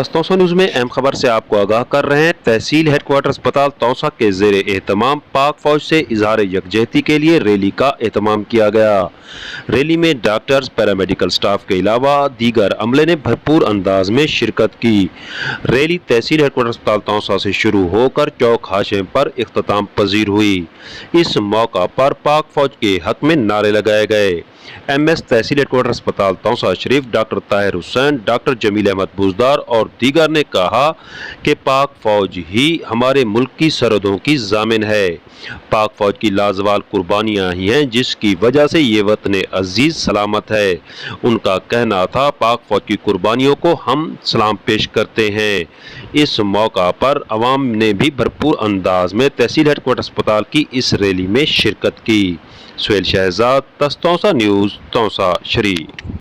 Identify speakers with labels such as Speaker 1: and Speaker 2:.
Speaker 1: Taunsa news में अहम खबर से आपको आगाह कर रहे हैं। तहसील हेडक्वार्टर अस्पताल तौसा के ज़ेर एहतमाम पाक फौज से इजहार यकजहती के लिए रैली का एहतमाम किया गया। रैली में डॉक्टर्स, पैरामेडिकल स्टाफ के अलावा दीगर अमले ने भरपूर अंदाज में शिरकत की। रैली तहसील हेडक्वार्टर अस्पताल तौसा से शुरू होकर चौक हाशिम पर इख्तिताम पजीर हुई। इस मौका पर पाक फौज के हक में नारे लगाए गए। MS तहसील हेडक्वार्टर अस्पताल तौसा शरीफ डॉक्टर ताहिर हुसैन, डॉक्टर जमील अहमद बुजदार और दीगर ने कहा कि पाक फौज ही हमारे मुल्क की सरहदों की जामिन है। पाक फौज की लाजवाल कुर्बानियां ही हैं जिसकी वजह से ये वतन अजीज सलामत है। उनका कहना था, पाक फौज की कुर्बानियों को हम सलाम पेश करते हैं। इस मौका पर अवाम ने भी भरपूर अंदाज में तहसील हेडक्वार्टर अस्पताल की इस रैली में शिरकत की। सुहेल शहजाद, तौसा न्यूज़, तौसा शरीफ।